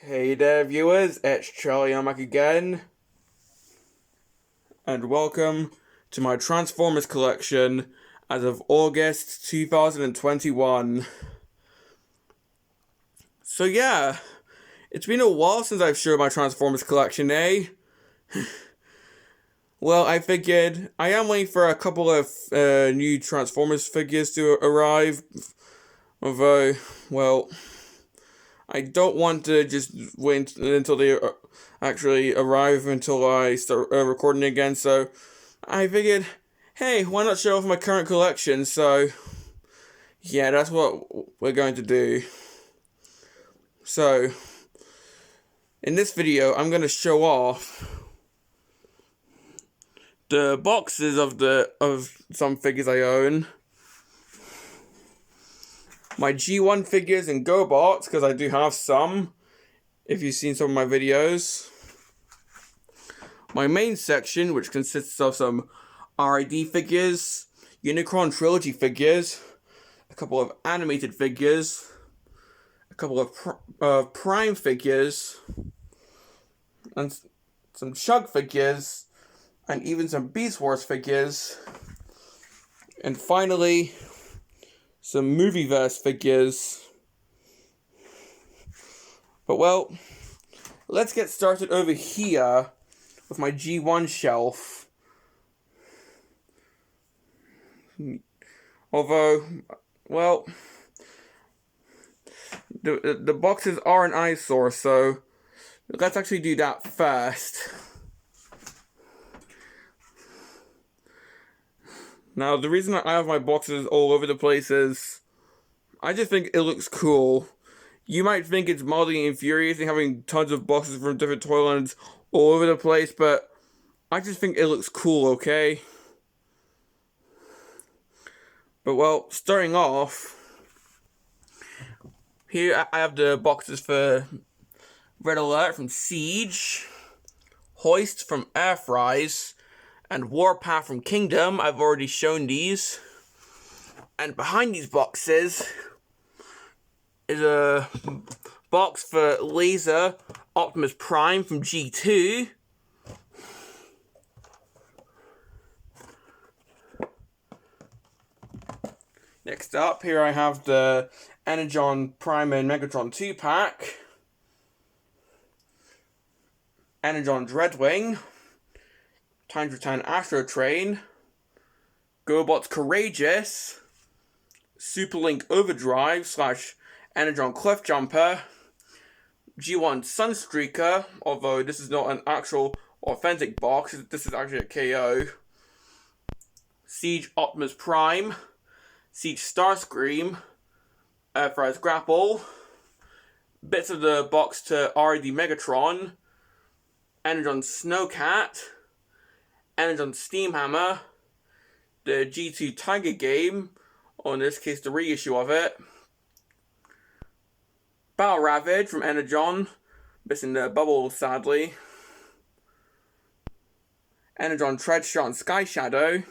Hey there viewers, it's Charlie, I'm back again, and welcome to my Transformers collection as of August 2021. So yeah, it's been a while since I've showed my Transformers collection, eh? Well, I figured I am waiting for a couple of new Transformers figures to arrive, although, well, I don't want to just wait until they actually arrive until I start recording again, so I figured, hey, why not show off my current collection? So, yeah, that's what we're going to do. So, in this video, I'm going to show off the boxes of some figures I own. My G1 figures and Gobots, because I do have some, if you've seen some of my videos. My main section, which consists of some RID figures, Unicron Trilogy figures, a couple of animated figures, a couple of Prime figures, and some Chug figures, and even some Beast Wars figures, and finally, some Movieverse figures. But well, let's get started over here with my G1 shelf. Although, well, the boxes are an eyesore, so let's actually do that first. Now, the reason I have my boxes all over the place is I just think it looks cool. You might think it's mildly infuriating having tons of boxes from different toylands all over the place, but I just think it looks cool, okay? But well, starting off, here I have the boxes for Red Alert from Siege, Hoist from Earthrise, and Warpath from Kingdom. I've already shown these. And behind these boxes is a box for Laser Optimus Prime from G2. Next up, here I have the Energon Prime and Megatron 2-pack. Energon Dreadwing. Time to Return Astro Train, Gobots Courageous, Superlink Overdrive / Energon Cliff Jumper, G1 Sunstreaker, although this is not an actual authentic box, this is actually a KO, Siege Optimus Prime, Siege Starscream, Earthrise Grapple, bits of the box to RID Megatron, Energon Snowcat, Energon Steamhammer, the G2 Tiger Game, or in this case the reissue of it, Battle Ravage from Energon, missing the bubble sadly, Energon Treadshot and Sky Shadow,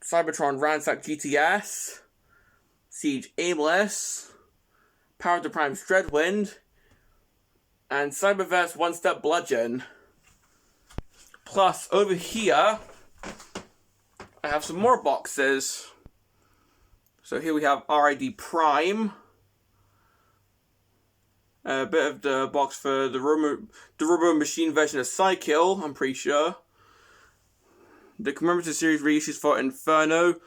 Cybertron Ransack GTS, Siege Aimless, Power to Prime's Dreadwind, and Cyberverse One Step Bludgeon. Plus, over here, I have some more boxes. So here we have RID Prime. A bit of the box for the Robo Machine version of Psykill, I'm pretty sure. The commemorative series reissues for Inferno,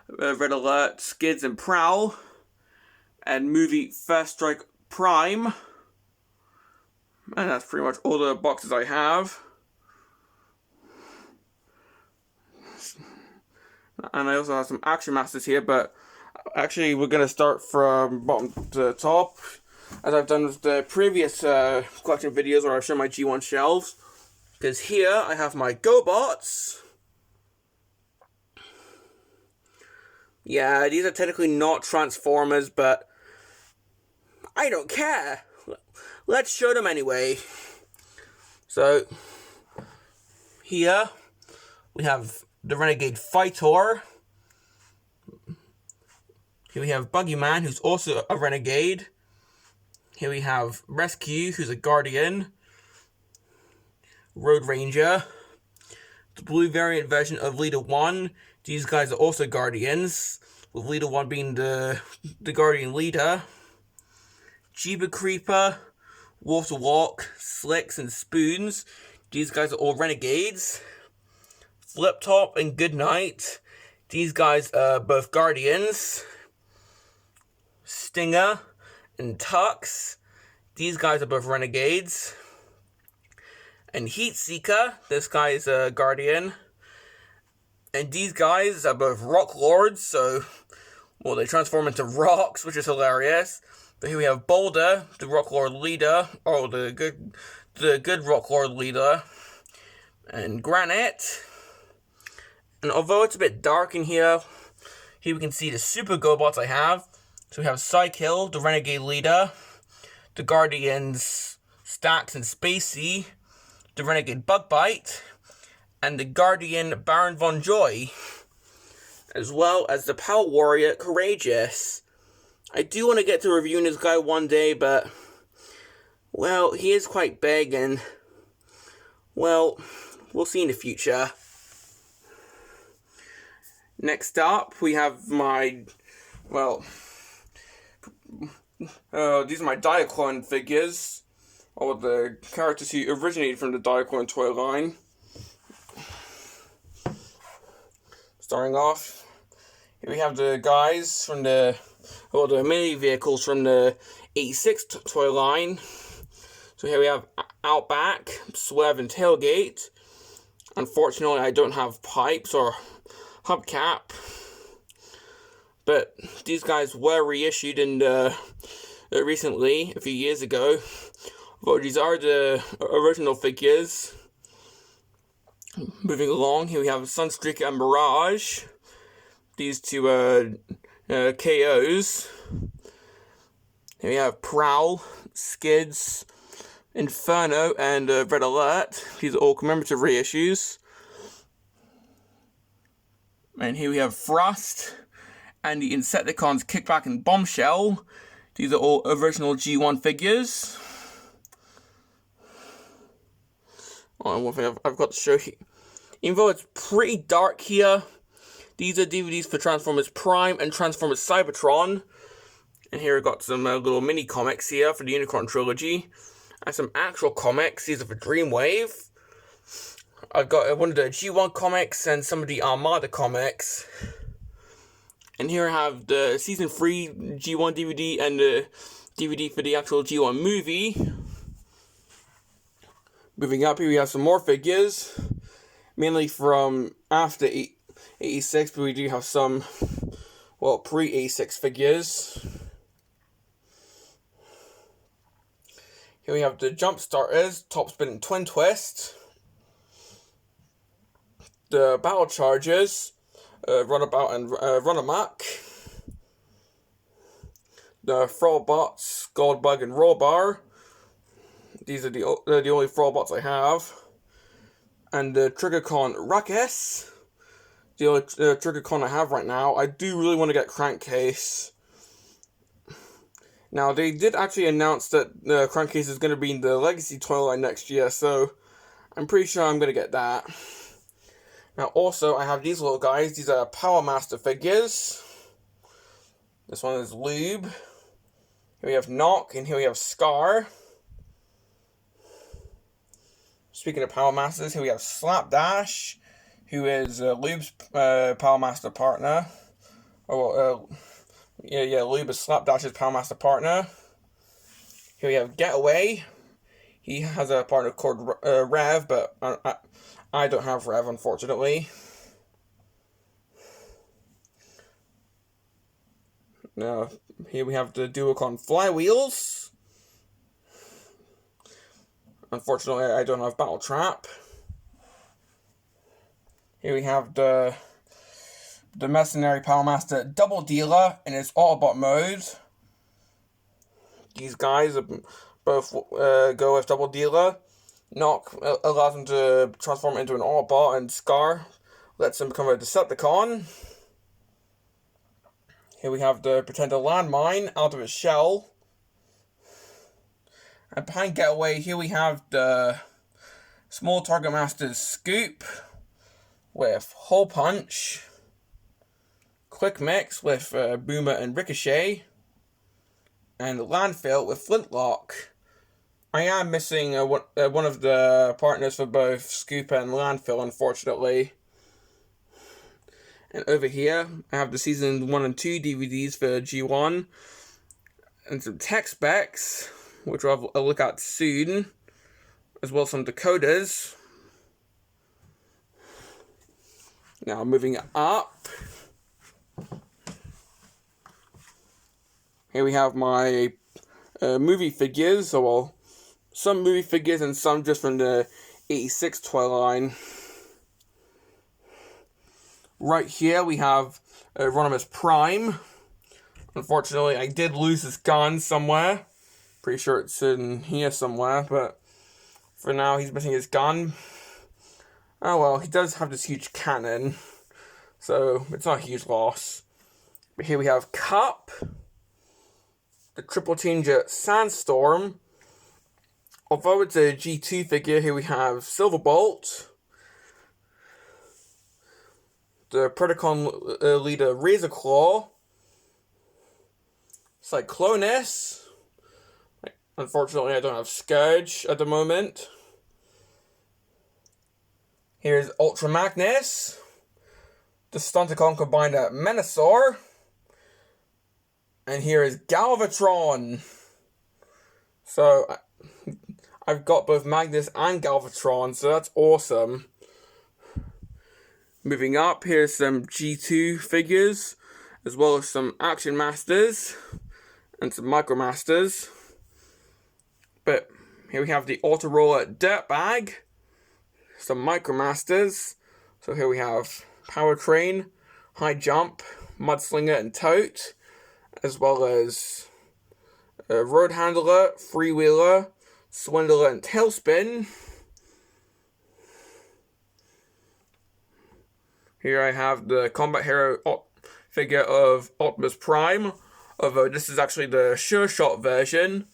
Red Alert, Skids, and Prowl. And movie First Strike Prime. And that's pretty much all the boxes I have. And I also have some Action Masters here, but actually we're going to start from bottom to top, as I've done with the previous collection videos where I've shown my G1 shelves. Because here I have my Gobots. Yeah, these are technically not Transformers, but I don't care. Let's show them anyway. So, here we have the Renegade Fighter. Here we have Buggy Man, who's also a Renegade. Here we have Rescue, who's a Guardian. Road Ranger. The blue variant version of Leader 1. These guys are also Guardians, with Leader 1 being the Guardian leader. Jeeba Creeper, Water Walk, Slicks, and Spoons. These guys are all Renegades. Flip Top and Goodnight. These guys are both Guardians. Stinger and Tux. These guys are both Renegades. And Heat Seeker. This guy is a Guardian. And these guys are both Rock Lords, so, well, they transform into rocks, which is hilarious. But here we have Boulder, the Rock Lord leader, or the good Rock Lord leader. And Granite. And although it's a bit dark in here we can see the Super Gobots I have. So we have Psykill, the Renegade leader. The Guardians, Stax and Spacey. The Renegade Bugbite. And the Guardian Baron Von Joy. As well as the Power Warrior Courageous. I do want to get to reviewing this guy one day, but, well, he is quite big and, well, we'll see in the future. Next up, we have my, well, these are my Diaclone figures, or the characters who originated from the Diaclone toy line. Starting off, here we have the guys from the mini vehicles from the 86 toy line. So here we have Outback, Swerve, and Tailgate. Unfortunately, I don't have pipes or hubcap, but these guys were reissued in recently, a few years ago. But these are the original figures. Moving along, here we have Sunstreak and Mirage. These two KOs. Here we have Prowl, Skids, Inferno, and Red Alert. These are all commemorative reissues. And here we have Frost and the Decepticons Kickback and Bombshell. These are all original G1 figures. Oh, and one thing I've got to show you. Even though it's pretty dark here, these are DVDs for Transformers Prime and Transformers Cybertron. And here I've got some little mini comics here for the Unicron trilogy. And some actual comics. These are for Dreamwave. I've got one of the G1 comics and some of the Armada comics. And here I have the Season 3 G1 DVD and the DVD for the actual G1 movie. Moving up here we have some more figures. Mainly from after 86, but we do have some, well, pre-86 figures. Here we have the Jump Starters, Top Spin and Twin Twist. The Battle Chargers, Runabout and Run Amok. The Frogbots, Goldbug and Rollbar. These are the only Frogbots I have. And the Triggercon Ruckus. The only Triggercon I have right now. I do really want to get Crankcase. Now, they did actually announce that the Crankcase is going to be in the Legacy toy line next year, so I'm pretty sure I'm going to get that. Now, also, I have these little guys. These are Power Master figures. This one is Lube. Here we have Knock, and here we have Scar. Speaking of Power Masters, here we have Slapdash, who is Lube's Power Master partner. Lube is Slapdash's Power Master partner. Here we have Getaway. He has a partner called Rev, but I don't have Rev, unfortunately. Now, here we have the Duocon Flywheels. Unfortunately, I don't have Battle Trap. Here we have the Mercenary Power Master Double Dealer in its Autobot mode. These guys are both go with Double Dealer. Knock allows him to transform into an Autobot, and Scar lets him become a Decepticon. Here we have the Pretender Landmine out of its shell. And behind Getaway, here we have the Small Target Masters Scoop with Hole Punch, Quick Mix with Boomer and Ricochet, and Landfill with Flintlock. I am missing one of the partners for both Scoop and Landfill, unfortunately. And over here, I have the Season 1 and 2 DVDs for G1, and some tech specs, which we'll have a look at soon, as well as some decoders. Now moving up, here we have my movie figures, some movie figures and some just from the 86 toy line. Right here we have Aeronymous Prime. Unfortunately, I did lose his gun somewhere. Pretty sure it's in here somewhere, but for now he's missing his gun. Oh well, he does have this huge cannon, so it's not a huge loss. But here we have Cup, the Triple Changer Sandstorm. Although it's a G2 figure, here we have Silverbolt, the Predacon leader Razorclaw, Cyclonus. Unfortunately, I don't have Scourge at the moment. Here's Ultra Magnus, the Stunticon Combiner Menasor, and here is Galvatron. So I've got both Magnus and Galvatron, so that's awesome. Moving up, here's some G2 figures, as well as some Action Masters and some Micro Masters. But here we have the Autoroller Dirtbag, some Micro Masters. So here we have Powertrain, High Jump, Mudslinger, and Tote, as well as Road Handler, Freewheeler, Swindler, and Tailspin. Here I have the Combat Hero figure of Optimus Prime, although this is actually the Sure Shot version.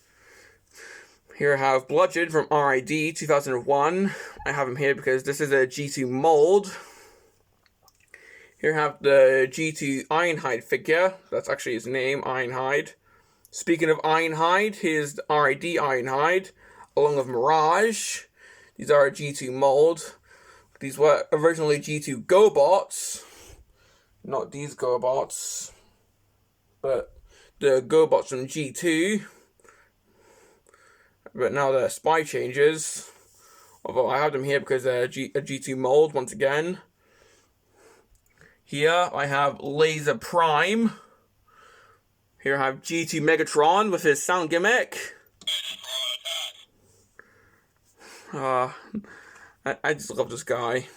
Here I have Bludgeon from RID 2001. I have him here because this is a G2 mold. Here I have the G2 Ironhide figure. That's actually his name, Ironhide. Speaking of Ironhide, here's the RID Ironhide, along with Mirage. These are a G2 mold. These were originally G2 Gobots. Not these Gobots, but the Gobots from G2. But now they're Spy Changers. Although I have them here because they're a G2 mold once again. Here I have Laser Prime. Here I have G2 Megatron with his sound gimmick. I just love this guy.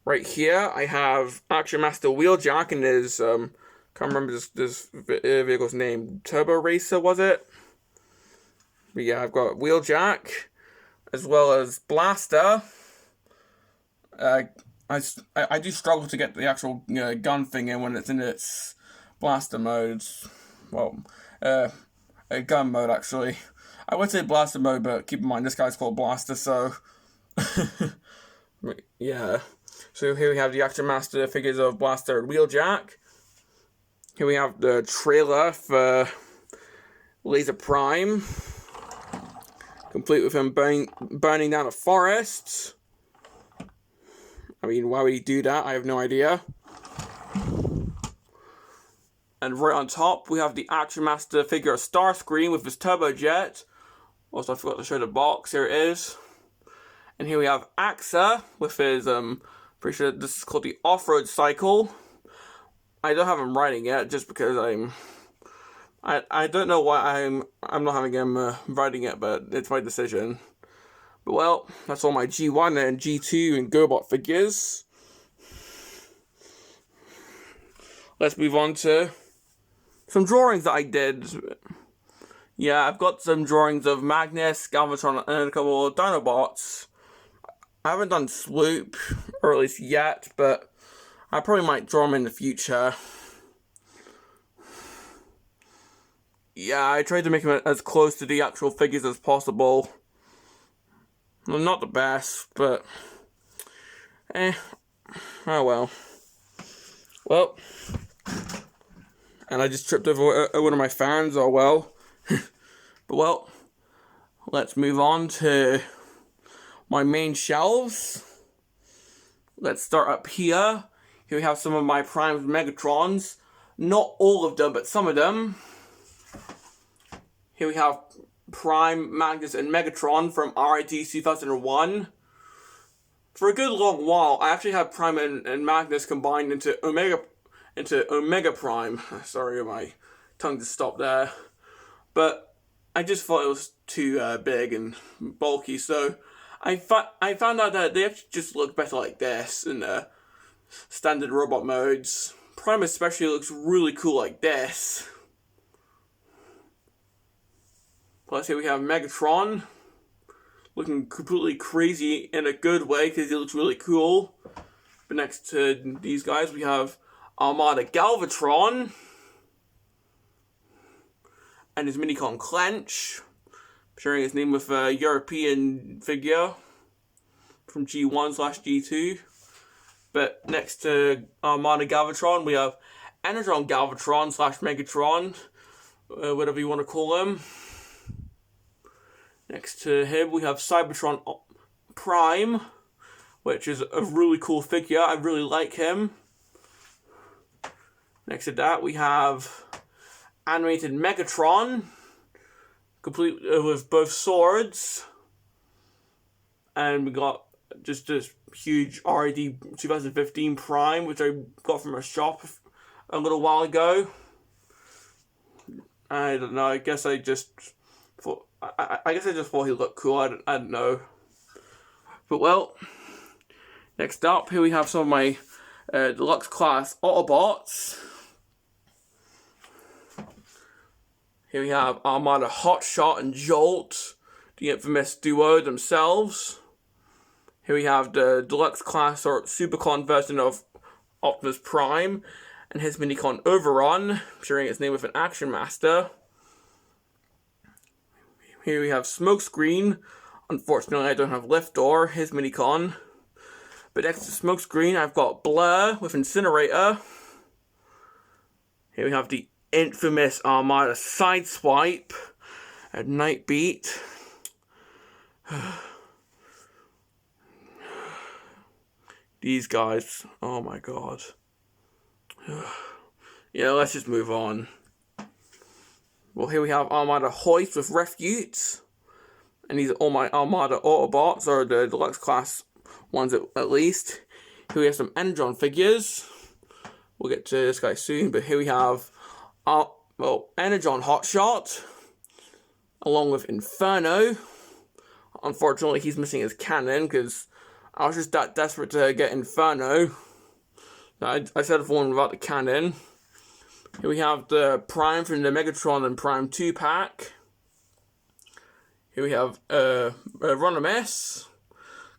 Right here I have Action Master Wheeljack and his can't remember this vehicle's name. Turbo Racer, was it? But yeah, I've got Wheeljack, as well as Blaster. I do struggle to get the actual gun thing in when it's in its blaster modes. Well, gun mode actually. I would say blaster mode, but keep in mind this guy's called Blaster, so yeah. So here we have the Action Master figures of Blaster and Wheeljack. Here we have the trailer for Laser Prime, complete with him burning down a forest. I mean, why would he do that? I have no idea. And right on top, we have the Action Master figure of Starscream with his turbojet. Also, I forgot to show the box. Here it is. And here we have Axa with his, pretty sure this is called the Off-Road Cycle. I don't have him riding yet, just because I don't know why I'm not having him riding it, but it's my decision. But well, that's all my G1 and G2 and Gobot figures. Let's move on to some drawings that I did. Yeah, I've got some drawings of Magnus, Galvatron, and a couple of Dinobots. I haven't done Swoop, or at least yet, but I probably might draw them in the future. Yeah, I tried to make them as close to the actual figures as possible. Well, not the best, but... oh well. Well... And I just tripped over one of my fans, oh well. But well, let's move on to my main shelves. Let's start up here. Here we have some of my Primes and Megatrons. Not all of them, but some of them. Here we have Prime, Magnus, and Megatron from RID 2001. For a good long while, I actually had Prime and Magnus combined into Omega Prime. Sorry, my tongue just stopped there. But I just thought it was too big and bulky, so I found out that they actually just look better like this in the standard robot modes. Prime especially looks really cool like this. Plus here we have Megatron, looking completely crazy in a good way because he looks really cool. But next to these guys we have Armada Galvatron and his Minicon Clench, sharing his name with a European figure from G1/G2. But next to Armada Galvatron we have Energon Galvatron/Megatron, whatever you want to call him. Next to him we have Cybertron Prime, which is a really cool figure. I really like him. Next to that we have animated Megatron, complete with both swords. And we got just this huge RID 2015 Prime, which I got from a shop a little while ago. I don't know, I guess I just thought he looked cool. I don't know. But well, next up, here we have some of my deluxe class Autobots. Here we have Armada Hotshot and Jolt, the infamous duo themselves. Here we have the deluxe class or Supercon version of Optimus Prime and his Minicon Overrun, sharing its name with an Action Master. Here we have Smokescreen. Unfortunately, I don't have Liftor, his Minicon. But next to Smokescreen, I've got Blur with Incinerator. Here we have the infamous Armada Sideswipe and Nightbeat. These guys, oh my god. Yeah, let's just move on. Well, here we have Armada Hoist with Refute. And these are all my Armada Autobots, or the deluxe class ones at least. Here we have some Energon figures. We'll get to this guy soon, but here we have Energon Hotshot, along with Inferno. Unfortunately, he's missing his cannon, because I was just that desperate to get Inferno. I said for one without the cannon. Here we have the Prime from the Megatron and Prime 2 pack. Here we have Aeronymous,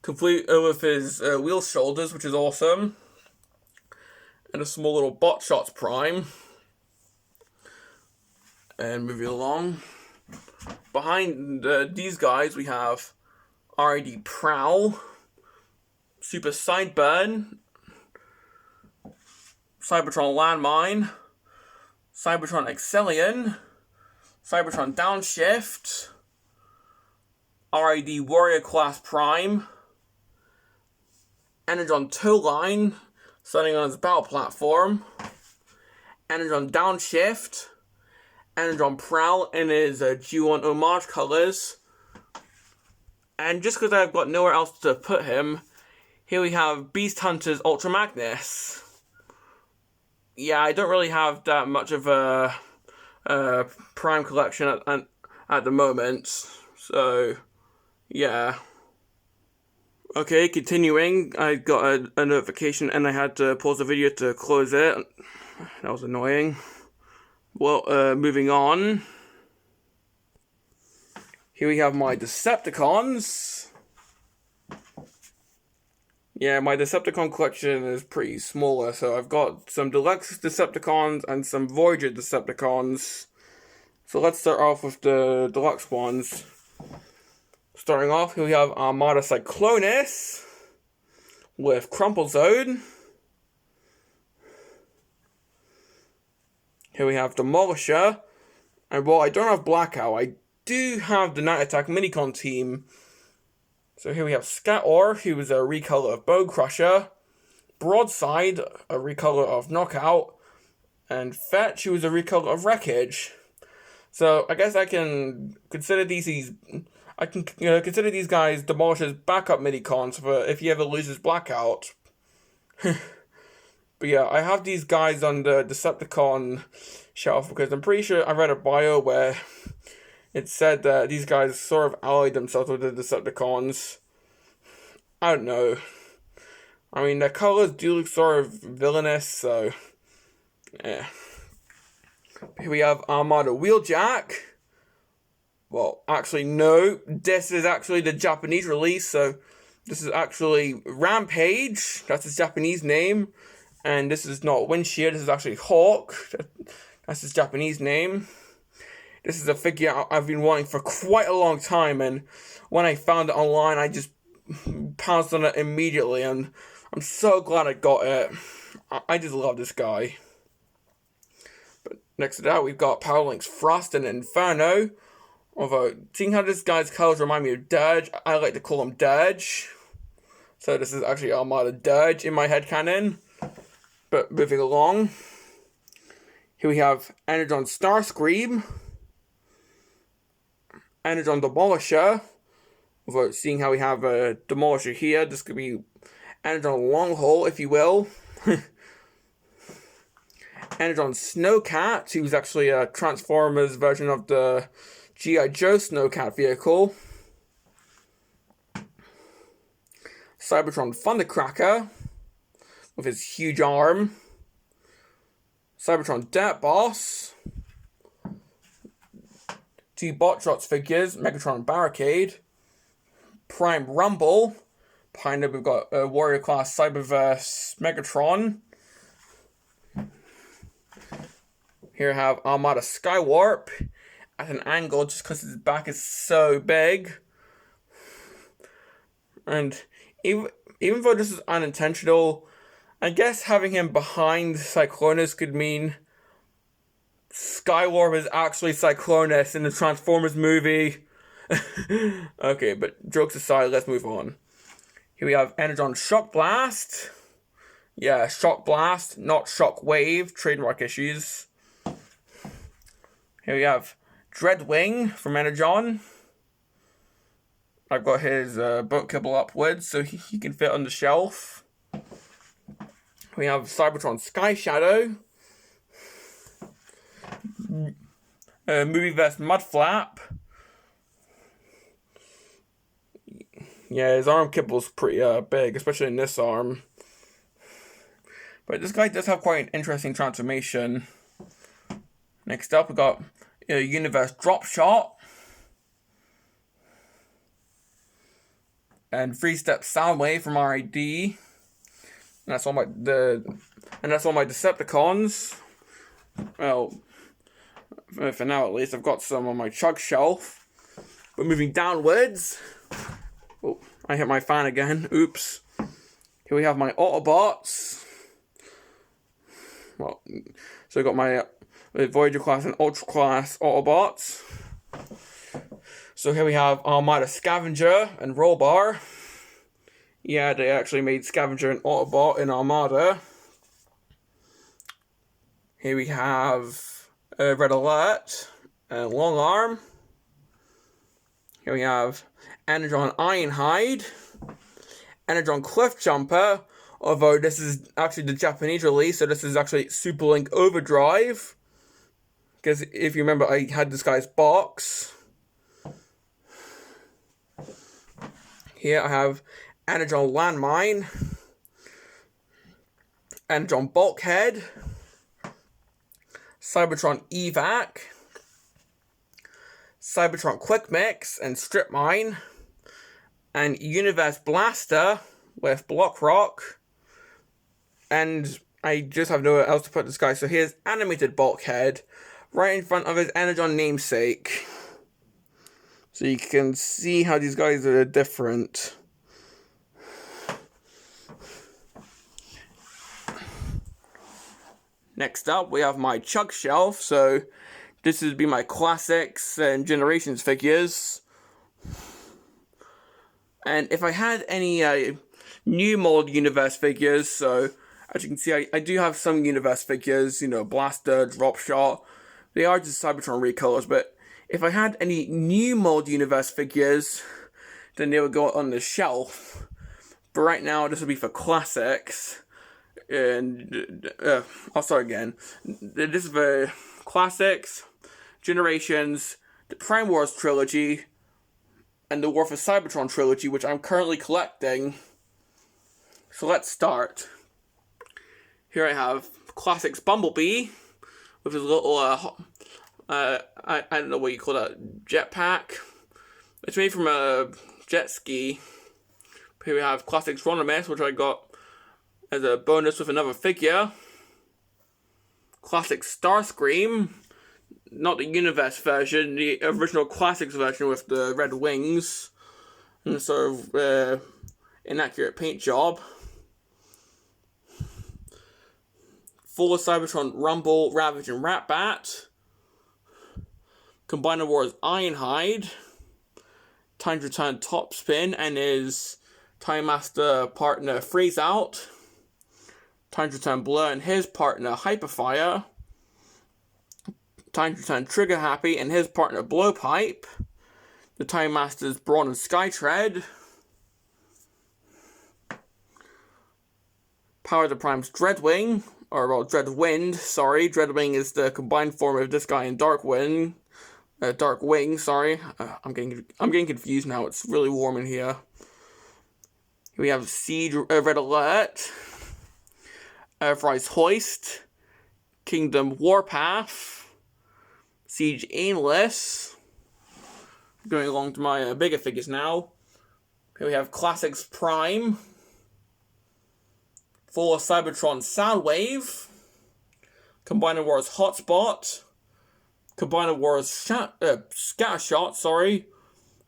complete with his wheel shoulders, which is awesome. And a small little Bot Shots Prime. And moving along. Behind these guys we have RID Prowl, Super Sideburn, Cybertron Landmine, Cybertron Excellion, Cybertron Downshift, RID Warrior Class Prime, Energon Towline, standing on his battle platform, Energon Downshift, Energon Prowl in his G1 homage colors. And just because I've got nowhere else to put him, here we have Beast Hunter's Ultra Magnus. Yeah, I don't really have that much of a Prime collection at the moment, so yeah. Okay, continuing, I got a notification and I had to pause the video to close it. That was annoying. Well, moving on. Here we have my Decepticons. Yeah, my Decepticon collection is pretty smaller, so I've got some Deluxe Decepticons and some Voyager Decepticons. So let's start off with the deluxe ones. Starting off, here we have Armada Cyclonus with Crumple Zone. Here we have Demolisher. And while I don't have Blackout, I do have the Night Attack Minicon team. So here we have Scator, who is a recolor of Bone Crusher. Broadside, a recolor of Knockout. And Fetch, who is a recolor of Wreckage. So I guess I can consider these consider these guys Demolisher's backup minicons for if he ever loses Blackout. But yeah, I have these guys on the Decepticon shelf because I'm pretty sure I read a bio where it said that these guys sort of allied themselves with the Decepticons. I don't know. I mean, their colors do look sort of villainous, so yeah. Here we have Armada Wheeljack. Well, actually, no. This is actually the Japanese release, so this is actually Rampage. That's his Japanese name. And this is not Windshield, this is actually Hawk. That's his Japanese name. This is a figure I've been wanting for quite a long time, and when I found it online, I just pounced on it immediately, and I'm so glad I got it. I just love this guy. But next to that, we've got Powerlinks Frost and Inferno. Although, seeing how this guy's colors remind me of Dirge, I like to call him Dirge. So this is actually Armada Dirge in my headcanon. But moving along, here we have Energon Starscream, Energon Demolisher. Although, seeing how we have a Demolisher here, this could be Energon Longhole, if you will. Energon Snowcat, who's actually a Transformers version of the G.I. Joe Snowcat vehicle. Cybertron Thundercracker with his huge arm. Cybertron Dirt Boss. Two Botshots figures, Megatron Barricade. Prime Rumble. Behind it we've got a Warrior Class Cyberverse Megatron. Here we have Armada Skywarp at an angle just because his back is so big. And even though this is unintentional, I guess having him behind Cyclonus could mean Skywarp is actually Cyclonus in the Transformers movie. Okay, but jokes aside, let's move on. Here we have Energon Shock Blast. Yeah, Shock Blast, not Shock Wave, trademark issues. Here we have Dreadwing from Energon. I've got his boat kibble upwards so he can fit on the shelf. We have Cybertron Sky Shadow. Movieverse Mudflap. Yeah, his arm kibble's pretty big, especially in this arm. But this guy does have quite an interesting transformation. Next up, we got Universe Drop Shot. And 3-Step Soundwave from RID. And that's all my Decepticons. Well, for now at least, I've got some on my Chug Shelf. But moving downwards. Oh, I hit my fan again. Oops. Here we have my Autobots. Well, so I got my Voyager class and Ultra class Autobots. So here we have Armada Scavenger and Rollbar. Yeah, they actually made Scavenger and Autobot in Armada. Here we have Red Alert and Long Arm. Here we have Energon Ironhide, Energon Cliff Jumper, although this is actually the Japanese release, so this is actually Superlink Overdrive. Because if you remember, I had this guy's box. Here I have Energon Landmine, Energon Bulkhead, Cybertron Evac, Cybertron Quick Mix and Strip Mine, and Universe Blaster with Block Rock. And I just have nowhere else to put this guy, so here's Animated Bulkhead, right in front of his Energon namesake. So you can see how these guys are different. Next up, we have my Chug Shelf. So this would be my Classics and Generations figures. And if I had any new mold universe figures, so as you can see, I do have some universe figures, you know, Blaster, Drop Shot. They are just Cybertron recolors, but if I had any new mold universe figures, then they would go on the shelf. But right now, this would be for Classics. And I'll start again. This is for Classics, Generations, the Prime Wars trilogy, and the War for Cybertron trilogy, which I'm currently collecting. So let's start. Here I have Classics Bumblebee with his little I don't know what you call that, jetpack. It's made from a jet ski. Here we have Classics Aeronymous, which I got as a bonus with another figure. Classic Starscream, not the universe version, the original Classics version with the red wings and sort of inaccurate paint job. Full Cybertron Rumble, Ravage, and Ratbat. Combiner Wars Ironhide. Time Return Topspin and his Time Master partner Freeze Out. Time Return Blur and his partner Hyperfire. Time Return Trigger Happy and his partner Blowpipe. The Time Masters Brawn and Skytread. Power the Prime's Dreadwing. Dreadwind, sorry. Dreadwing is the combined form of this guy and Darkwing. Darkwing, sorry. I'm getting confused now. It's really warm in here. Here we have Siege Red Alert. Airfry's Hoist, Kingdom Warpath, Siege Aimless. Going along to my bigger figures now. Here we have Classics Prime, Full of Cybertron Soundwave, Combiner Wars Hotspot, Combiner Wars Scattershot, sorry,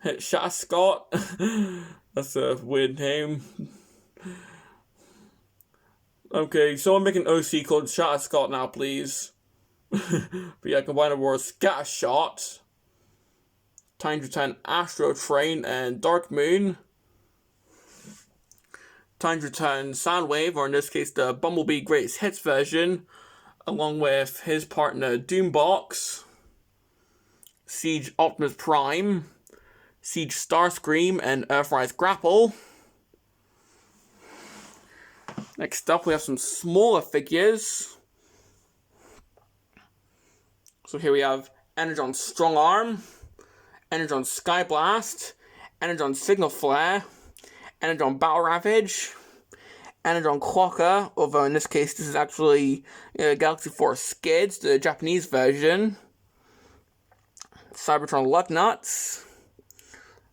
Shatterscott. That's a weird name. Okay, someone make an OC called Shatterscott now, please. But yeah, Combiner Wars Scattershot, Time to 10 Astro Train and Dark Moon, Time to 10 Soundwave, or in this case the Bumblebee Greatest Hits version, along with his partner Doombox, Siege Optimus Prime, Siege Starscream, and Earthrise Grapple. Next up, we have some smaller figures. So here we have Energon Strong Arm, Energon Skyblast, Energon Signal Flare, Energon Battle Ravage, Energon Clocker, although in this case this is actually Galaxy Force Skids, the Japanese version. Cybertron Lugnuts,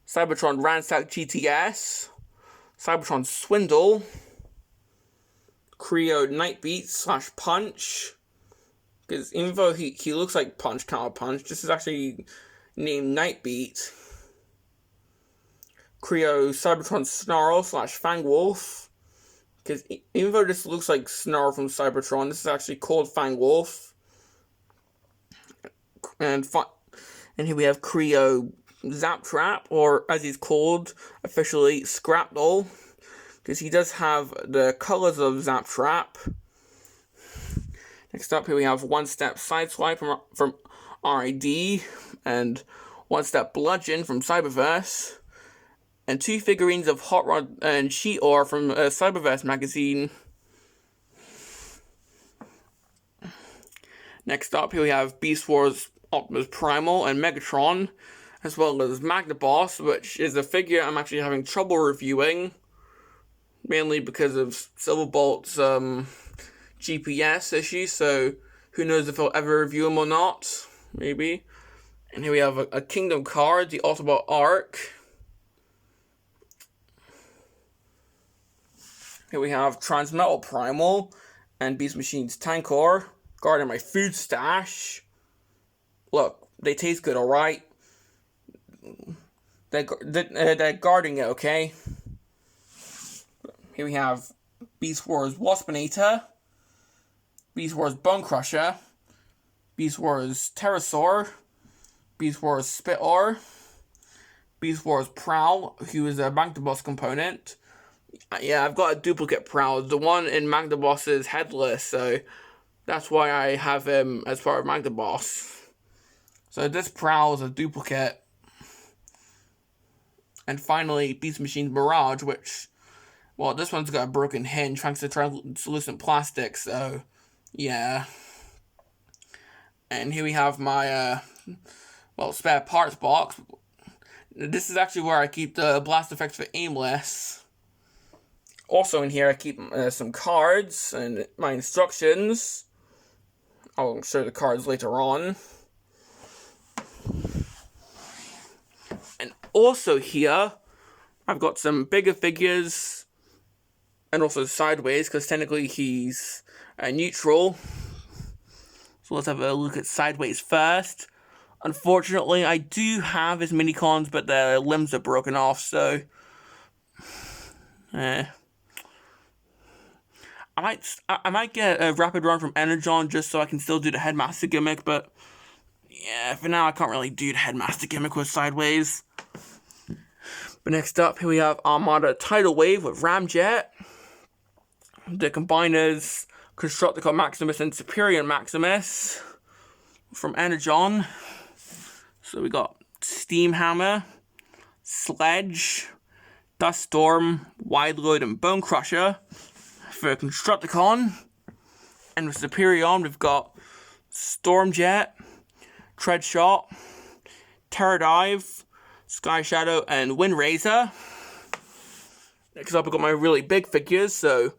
Cybertron Ransack GTS, Cybertron Swindle, Creo Nightbeat / Punch. Because even though he looks like Punch, Counter Punch, this is actually named Nightbeat. Creo Cybertron Snarl / Fangwolf. Because even though this looks like Snarl from Cybertron, this is actually called Fangwolf. And here we have Creo Zaptrap, or as he's called officially, Scrapnel. Because he does have the colors of Zaptrap. Next up, here we have One Step Sideswipe from RID, and One Step Bludgeon from Cyberverse, and 2 figurines of Hot Rod and Sheetor from Cyberverse magazine. Next up, here we have Beast Wars Optimus Primal and Megatron, as well as Magnaboss, which is a figure I'm actually having trouble reviewing, mainly because of Silverbolt's GPS issues, so who knows if I'll ever review him or not, maybe. And here we have a Kingdom card, the Autobot Arc. Here we have Transmetal Primal and Beast Machine's Tankor, guarding my food stash. Look, they taste good, alright? They're guarding it, okay? Here we have Beast Wars Waspinator, Beast Wars Bone Crusher, Beast Wars Pterosaur, Beast Wars Spitor, Beast Wars Prowl, who is a Magnus component. Yeah, I've got a duplicate Prowl. The one in Magnus is headless, so that's why I have him as part of Magnus. So this Prowl is a duplicate. And finally, Beast Machine's Mirage, which, well, this one's got a broken hinge thanks to translucent plastic, so, yeah. And here we have my, spare parts box. This is actually where I keep the blast effects for Aimless. Also in here, I keep some cards and my instructions. I'll show the cards later on. And also here, I've got some bigger figures, and also Sideways, because technically he's neutral. So let's have a look at Sideways first. Unfortunately, I do have his mini-cons, but their limbs are broken off, so... I might get a rapid run from Energon just so I can still do the Headmaster gimmick, but... yeah, for now I can't really do the Headmaster gimmick with Sideways. But next up, here we have Armada Tidal Wave with Ramjet. The combiners, Constructicon Maximus and Superior Maximus from Energon. So we got Steam Hammer, Sledge, Dust Storm, Wide Load, and Bone Crusher for Constructicon. And with Superion, we've got Stormjet, Tread Shot, Terror Dive, Sky Shadow, and Wind Razor. Next up, I've got my really big figures, so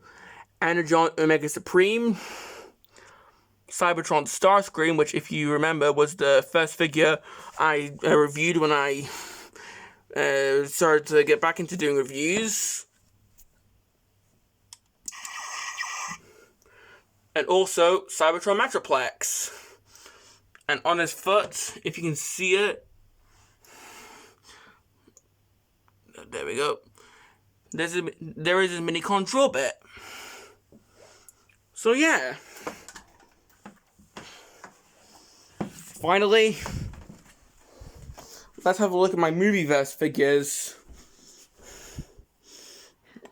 Energon Omega Supreme, Cybertron Starscream, which, if you remember, was the first figure I reviewed when I started to get back into doing reviews. And also Cybertron Metroplex. And on his foot, if you can see it, there we go. There is a mini control bit. So yeah. Finally, let's have a look at my Movieverse figures.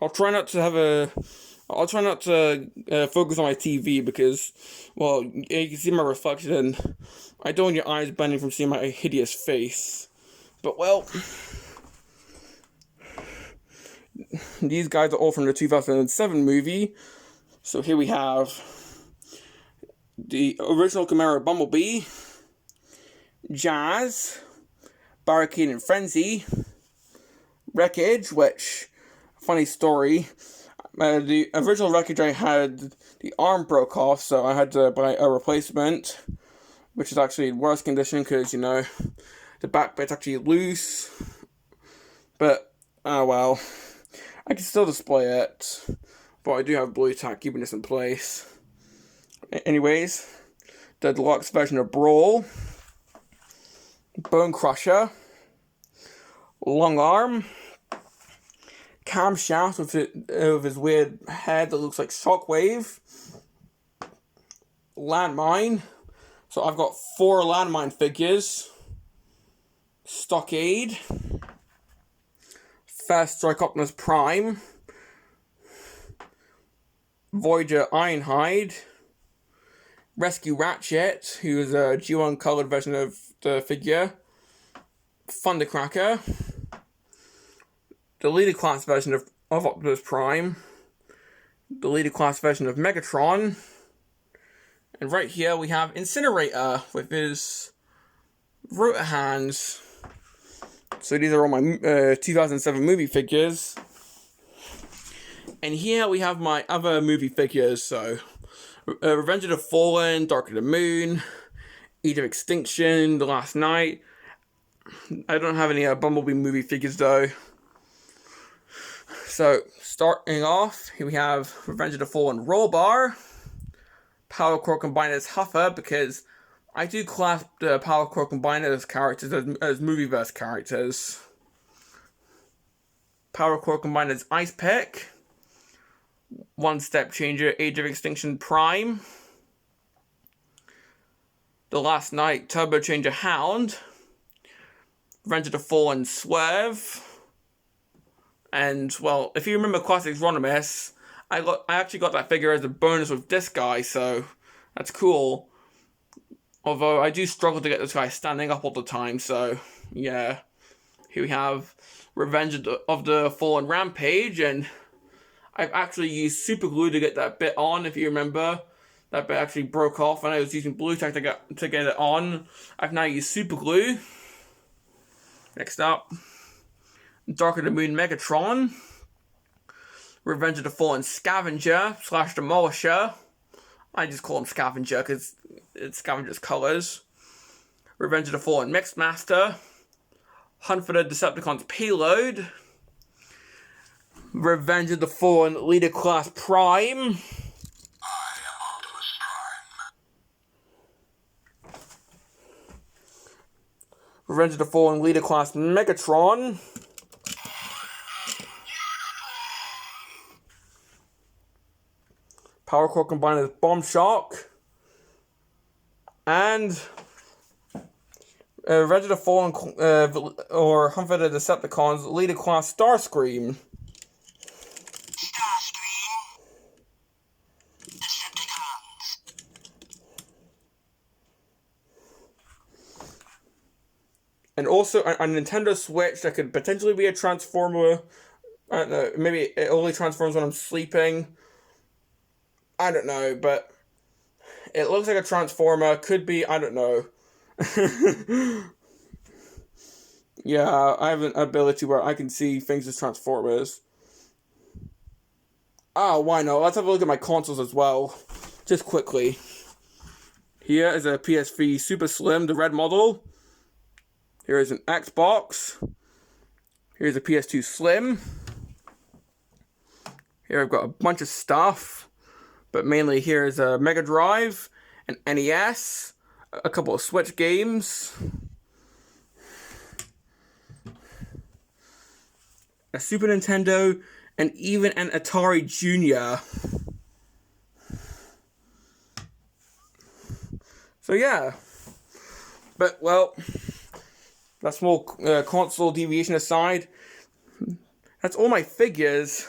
I'll try not to focus on my TV because, well, you can see my reflection. I don't want your eyes burning from seeing my hideous face. But, well, these guys are all from the 2007 movie. So here we have the original Chimera Bumblebee, Jazz, Barricade and Frenzy, Wreckage, which, funny story, the original Wreckage I had, the arm broke off, so I had to buy a replacement, which is actually in worse condition because, you know, the back bit's actually loose. But, oh well, I can still display it, but I do have blue tack keeping this in place. Anyways, the deluxe version of Brawl, Bone Crusher, Long Arm, Camshaft with his weird head that looks like Shockwave, Landmine. So I've got 4 Landmine figures, Stockade, First Strike Optimus Prime, Voyager Ironhide, Rescue Ratchet, who is a G1 colored version of the figure, Thundercracker, the leader class version of Optimus Prime, the leader class version of Megatron, and right here we have Incinerator with his rotor hands. So these are all my 2007 movie figures. And here we have my other movie figures, so Revenge of the Fallen, Dark of the Moon, Age of Extinction, The Last Night. I don't have any Bumblebee movie figures though. So, starting off, here we have Revenge of the Fallen Rollbar, Power Core Combiners Huffer, because I do class the Power Core Combiners characters as Movieverse characters. Power Core Combiners Ice Pick, One Step Changer, Age of Extinction Prime, The Last Night Turbo Changer Hound, Revenge of the Fallen Swerve, and, well, if you remember Classic Aeronymous, I actually got that figure as a bonus with this guy, so that's cool. Although I do struggle to get this guy standing up all the time, so yeah. Here we have Revenge of the Fallen Rampage, and I've actually used super glue to get that bit on, if you remember. That bit actually broke off and I was using blue tack to get it on. I've now used super glue. Next up, Dark of the Moon Megatron, Revenge of the Fallen Scavenger / Demolisher. I just call him Scavenger because it's Scavenger's colors. Revenge of the Fallen Mixmaster, Hunt for the Decepticons Payload, Revenge of the Fallen Leader Class Prime. I am Optimus Prime. Revenge of the Fallen Leader Class Megatron. Power Core Combiners Bomb Shock. And Revenge of the Fallen or Hunt for the Decepticons Leader Class Starscream. Starscream. Decepticons. And also on Nintendo Switch, that could potentially be a Transformer. I don't know, maybe it only transforms when I'm sleeping. I don't know, but it looks like a Transformer. Could be, I don't know. Yeah, I have an ability where I can see things as Transformers. Oh, why not? Let's have a look at my consoles as well. Just quickly. Here is a PS3 Super Slim, the red model. Here is an Xbox. Here's a PS2 Slim. Here I've got a bunch of stuff. But mainly here is a Mega Drive, an NES, a couple of Switch games, a Super Nintendo, and even an Atari Junior. So yeah. But, well, that small console deviation aside, that's all my figures.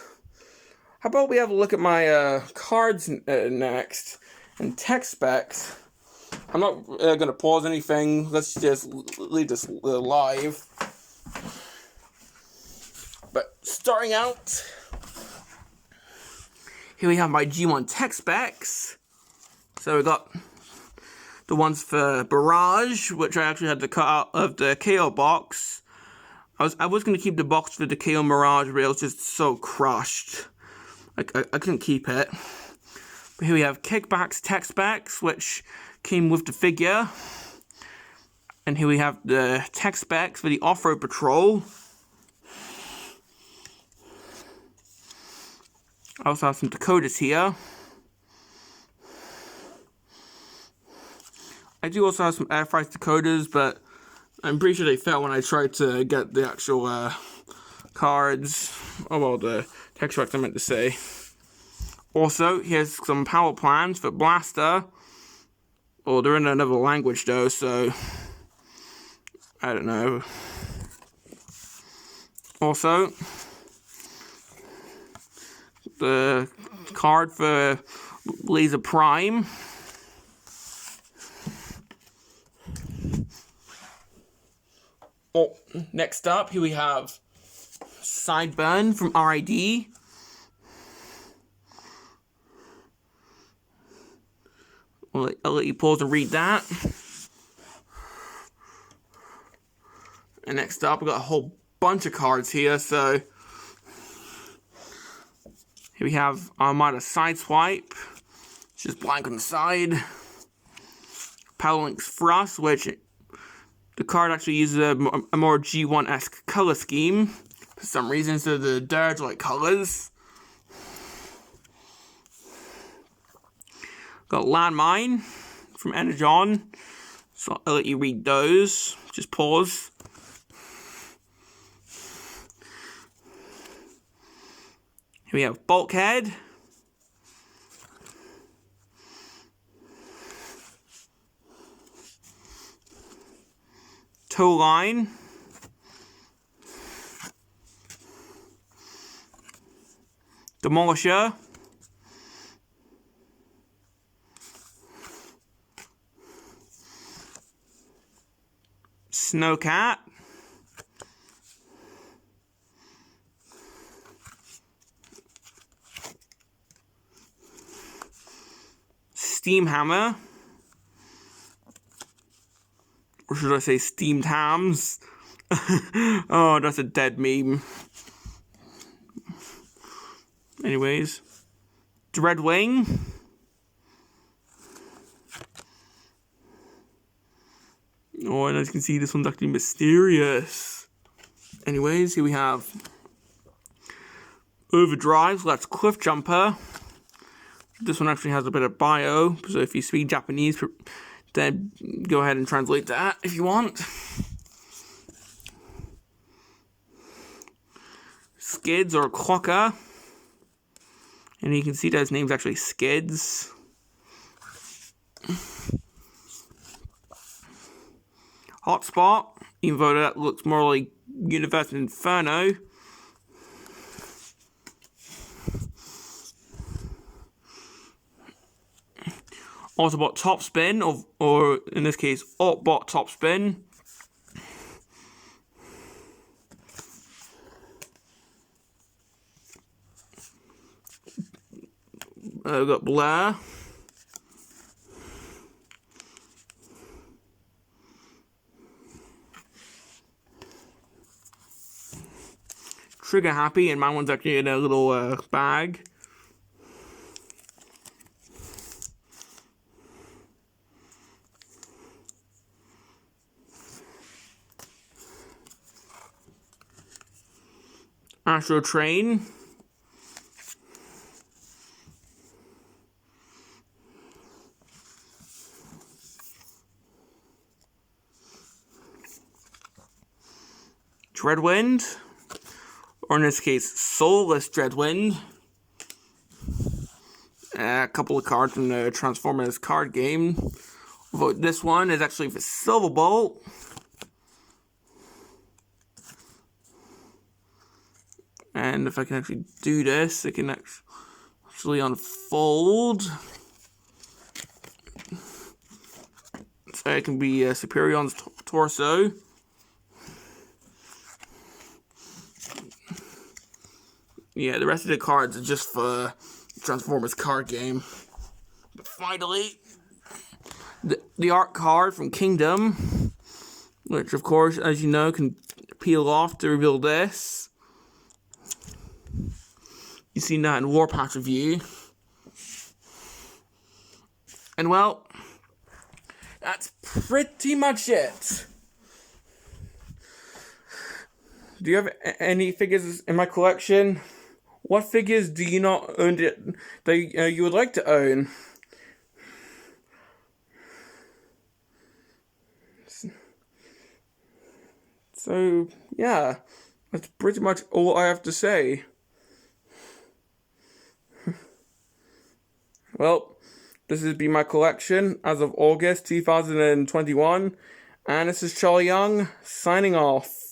How about we have a look at my cards next, and tech specs. I'm not going to pause anything, let's just leave this live. But starting out, here we have my G1 tech specs. So we got the ones for Barrage, which I actually had to cut out of the KO box. I was going to keep the box for the KO Mirage, but it was just so crushed. I couldn't keep it. But here we have Kickback's tech specs, which came with the figure. And here we have the tech specs for the Off-Road Patrol. I also have some Dakotas here. I do also have some Air Force Dakotas, but I'm pretty sure they fell when I tried to get the actual cards. Oh well, the tech specs I meant to say. Also, here's some power plans for Blaster. Oh, they're in another language though, so I don't know. Also, the card for Laser Prime. Oh, next up, here we have Sideburn from RID. I'll let you pause and read that. And next up, we've got a whole bunch of cards here. So here we have Armada Sideswipe, which is blank on the side. Powerlinks Thrust, which the card actually uses a more G1-esque color scheme for some reason, so the Dirge-like colors. Got Landmine from Energon. So I'll let you read those. Just pause. Here we have Bulkhead. Tow Line. Demolisher. Snowcat. Steam Hammer. Or should I say Steamed Hams? Oh, that's a dead meme. Anyways. Dreadwing. Oh, and as you can see, this one's actually mysterious. Anyways, here we have Overdrive, so that's Cliff Jumper. This one actually has a bit of bio, so if you speak Japanese, then go ahead and translate that if you want. Skids or Clocker. And you can see that his name's actually Skids. Hotspot, even though that looks more like Universe Inferno. Autobot Topspin, or in this case, Autobot Topspin. We've got Blair. Trigger Happy, and my one's actually in a little bag. Astro Train. Dreadwind. Or in this case, Soulless Dreadwind. A couple of cards from the Transformers card game. But this one is actually for Silverbolt. And if I can actually do this, it can actually unfold. So it can be Superion's torso. Yeah, the rest of the cards are just for Transformers card game. But finally, the art card from Kingdom, which of course, as you know, can peel off to reveal this. You've seen that in Warpath Review. And well, that's pretty much it. Do you have any figures in my collection? What figures do you not own that you would like to own? So, yeah, that's pretty much all I have to say. Well, this has been my collection as of August 2021, and this is Charlie Young, signing off.